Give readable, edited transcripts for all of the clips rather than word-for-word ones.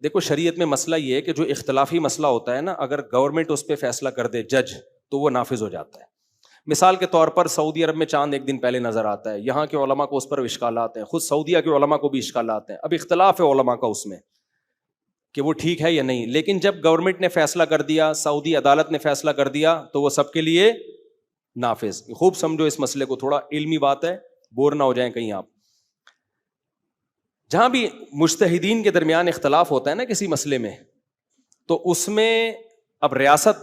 دیکھو شریعت میں مسئلہ یہ ہے کہ جو اختلافی مسئلہ ہوتا ہے نا، اگر گورنمنٹ اس پہ فیصلہ کر دے جج، تو وہ نافذ ہو جاتا ہے. مثال کے طور پر سعودی عرب میں چاند ایک دن پہلے نظر آتا ہے، یہاں کے علماء کو اس پر اشکالات ہیں، خود سعودیہ کے علماء کو بھی اشکالات ہیں. اب اختلاف ہے علماء کا اس میں کہ وہ ٹھیک ہے یا نہیں، لیکن جب گورنمنٹ نے فیصلہ کر دیا، سعودی عدالت نے فیصلہ کر دیا، تو وہ سب کے لیے نافذ. خوب سمجھو اس مسئلے کو، تھوڑا علمی بات ہے، بور نہ ہو جائیں کہیں آپ. جہاں بھی مجتہدین کے درمیان اختلاف ہوتا ہے نا کسی مسئلے میں، تو اس میں اب ریاست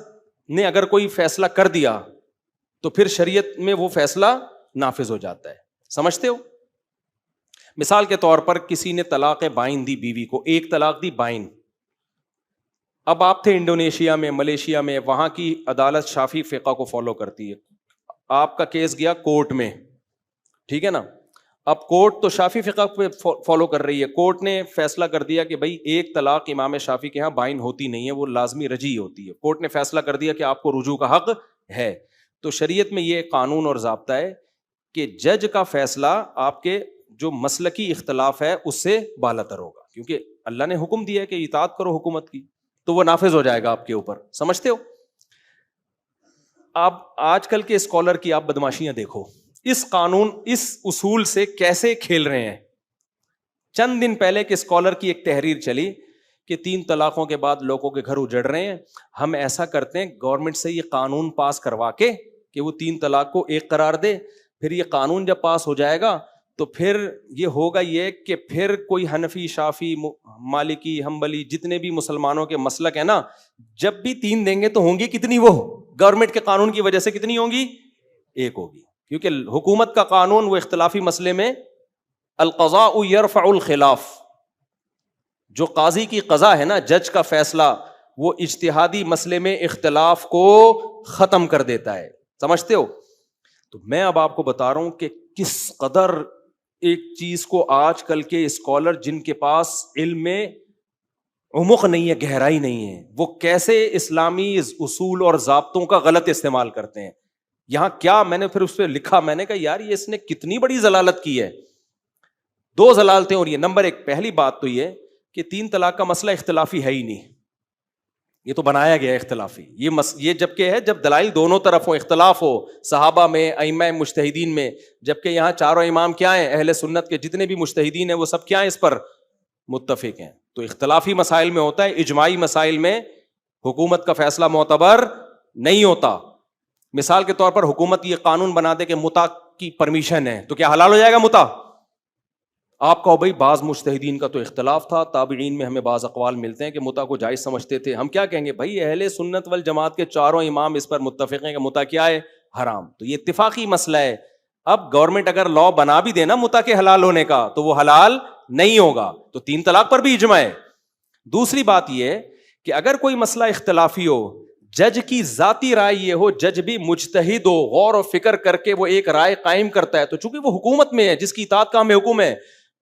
نے اگر کوئی فیصلہ کر دیا تو پھر شریعت میں وہ فیصلہ نافذ ہو جاتا ہے. سمجھتے ہو؟ مثال کے طور پر کسی نے طلاق بائن دی بیوی کو، ایک طلاق دی بائن. اب آپ تھے انڈونیشیا میں، ملیشیا میں، وہاں کی عدالت شافعی فقہ کو فالو کرتی ہے. آپ کا کیس گیا کورٹ میں، ٹھیک ہے نا. اب کورٹ تو شافعی فقہ پہ فالو کر رہی ہے. کورٹ نے فیصلہ کر دیا کہ بھائی ایک طلاق امام شافعی کے ہاں بائن ہوتی نہیں ہے، وہ لازمی رجعی ہوتی ہے. کورٹ نے فیصلہ کر دیا کہ آپ کو رجوع کا حق ہے. تو شریعت میں یہ قانون اور ضابطہ ہے کہ جج کا فیصلہ آپ کے جو مسلکی اختلاف ہے اس سے بالاتر ہوگا، کیونکہ اللہ نے حکم دیا ہے کہ اطاعت کرو حکومت کی، تو وہ نافذ ہو جائے گا آپ کے اوپر. سمجھتے ہو؟ آپ آج کل کے اسکالر کی آپ بدماشیاں دیکھو، اس قانون اس اصول سے کیسے کھیل رہے ہیں. چند دن پہلے ایک اسکالر کی ایک تحریر چلی کہ 3 طلاقوں کے بعد لوگوں کے گھر اجڑ رہے ہیں، ہم ایسا کرتے ہیں گورنمنٹ سے یہ قانون پاس کروا کے کہ وہ 3 طلاق کو ایک قرار دے. پھر یہ قانون جب پاس ہو جائے گا تو پھر یہ ہوگا یہ کہ پھر کوئی حنفی، شافعی، مالکی، حنبلی، جتنے بھی مسلمانوں کے مسلک ہیں نا، جب بھی 3 دیں گے تو ہوں گی کتنی؟ وہ گورنمنٹ کے قانون کی وجہ سے کتنی ہوں گی؟ 1 ہوگی. کیونکہ حکومت کا قانون وہ اختلافی مسئلے میں القضاء یرفع الخلاف، جو قاضی کی قضا ہے نا، جج کا فیصلہ، وہ اجتہادی مسئلے میں اختلاف کو ختم کر دیتا ہے. سمجھتے ہو؟ تو میں اب آپ کو بتا رہا ہوں کہ کس قدر ایک چیز کو آج کل کے اسکالر جن کے پاس علم میں عمق نہیں ہے، گہرائی نہیں ہے، وہ کیسے اسلامی اصول اور ضابطوں کا غلط استعمال کرتے ہیں. یہاں کیا میں نے پھر اس پہ لکھا، میں نے کہا یار یہ اس نے کتنی بڑی ضلالت کی ہے. 2 ضلالتیں ہو رہی ہیں. نمبر 1، پہلی بات تو یہ کہ 3 طلاق کا مسئلہ اختلافی ہے ہی نہیں، یہ تو بنایا گیا ہے اختلافی. یہ جبکہ ہے جب دلائل دونوں طرف ہو، اختلاف ہو صحابہ میں، ائمہ مجتہدین میں، جبکہ یہاں چاروں امام کیا ہیں؟ اہل سنت کے جتنے بھی مجتہدین ہیں وہ سب کیا ہیں؟ اس پر متفق ہیں. تو اختلافی مسائل میں ہوتا ہے، اجماعی مسائل میں حکومت کا فیصلہ معتبر نہیں ہوتا. مثال کے طور پر حکومت یہ قانون بنا دے کہ متع کی پرمیشن ہے، تو کیا حلال ہو جائے گا متع؟ آپ کہو بھائی بعض مجتہدین کا تو اختلاف تھا، تابعین میں ہمیں بعض اقوال ملتے ہیں کہ متع کو جائز سمجھتے تھے. ہم کیا کہیں گے؟ بھائی اہل سنت والجماعت کے چاروں امام اس پر متفق ہیں کہ متع کیا ہے؟ حرام. تو یہ اتفاقی مسئلہ ہے. اب گورنمنٹ اگر لا بنا بھی دے نا متع کے حلال ہونے کا، تو وہ حلال نہیں ہوگا. تو 3 طلاق پر بھی اجماع ہے. دوسری بات یہ کہ اگر کوئی مسئلہ اختلافی ہو، جج کی ذاتی رائے یہ ہو، جج بھی مجتہد ہو، غور و فکر کر کے وہ ایک رائے قائم کرتا ہے، تو چونکہ وہ حکومت میں ہے جس کی اطاعت کا ہمیں حکم ہے،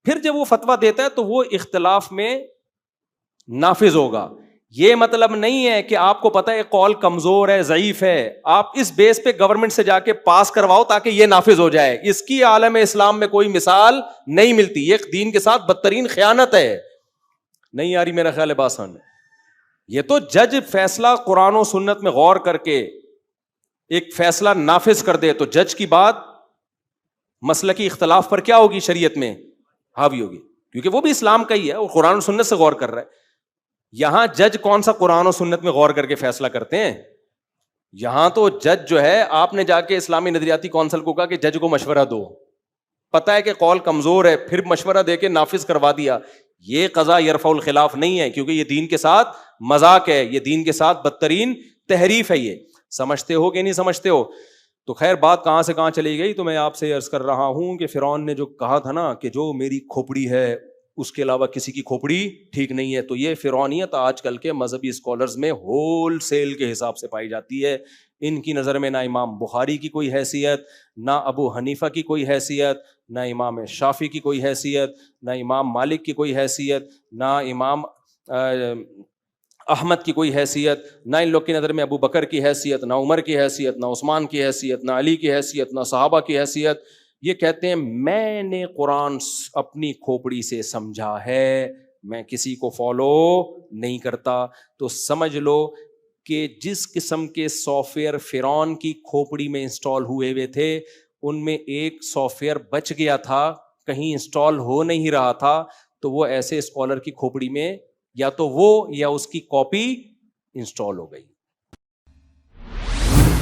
پھر جب وہ فتویٰ دیتا ہے تو وہ اختلاف میں نافذ ہوگا. یہ مطلب نہیں ہے کہ آپ کو پتہ ہے قول کمزور ہے، ضعیف ہے، آپ اس بیس پہ گورنمنٹ سے جا کے پاس کرواؤ تاکہ یہ نافذ ہو جائے. اس کی عالم اسلام میں کوئی مثال نہیں ملتی. یہ دین کے ساتھ بدترین خیانت ہے. نہیں آ رہی میرا خیال ہے بات سمجھ میں؟ یہ تو جج فیصلہ قرآن و سنت میں غور کر کے ایک فیصلہ نافذ کر دے تو جج کی بات مسلکی اختلاف پر کیا ہوگی؟ شریعت میں حاوی ہوگی، کیونکہ وہ بھی اسلام کا ہی ہے اور قرآن و سنت سے غور کر رہا ہے. یہاں جج کون سا قرآن و سنت میں غور کر کے فیصلہ کرتے ہیں؟ یہاں تو جج جو ہے، آپ نے جا کے اسلامی نظریاتی کونسل کو کہا کہ جج کو مشورہ دو، پتہ ہے کہ قول کمزور ہے، پھر مشورہ دے کے نافذ کروا دیا. یہ قضا یرفع الخلاف نہیں ہے، کیونکہ یہ دین کے ساتھ مذاق ہے، یہ دین کے ساتھ بدترین تحریف ہے. یہ سمجھتے ہو کہ نہیں سمجھتے ہو؟ تو خیر بات کہاں سے کہاں چلی گئی. تو میں آپ سے عرض کر رہا ہوں کہ فرعون نے جو کہا تھا نا کہ جو میری کھوپڑی ہے اس کے علاوہ کسی کی کھوپڑی ٹھیک نہیں ہے، تو یہ فرعونیت آج کل کے مذہبی اسکالرز میں ہول سیل کے حساب سے پائی جاتی ہے. ان کی نظر میں نہ امام بخاری کی کوئی حیثیت، نہ ابو حنیفہ کی کوئی حیثیت، نہ امام شافعی کی کوئی حیثیت، نہ امام مالک کی کوئی حیثیت، نہ امام احمد کی کوئی حیثیت، نہ ان لوگ کی نظر میں ابو بکر کی حیثیت، نہ عمر کی حیثیت، نہ عثمان کی حیثیت، نہ علی کی حیثیت، نہ صحابہ کی حیثیت. یہ کہتے ہیں میں نے قرآن اپنی کھوپڑی سے سمجھا ہے، میں کسی کو فالو نہیں کرتا. تو سمجھ لو کہ جس قسم کے سافٹ ویئر فرعون کی کھوپڑی میں انسٹال ہوئے تھے ان میں ایک سافٹ ویئر بچ گیا تھا, کہیں انسٹال ہو نہیں رہا تھا, تو وہ ایسے اسکالر کی کھوپڑی میں یا تو وہ یا اس کی کاپی انسٹال ہو گئی.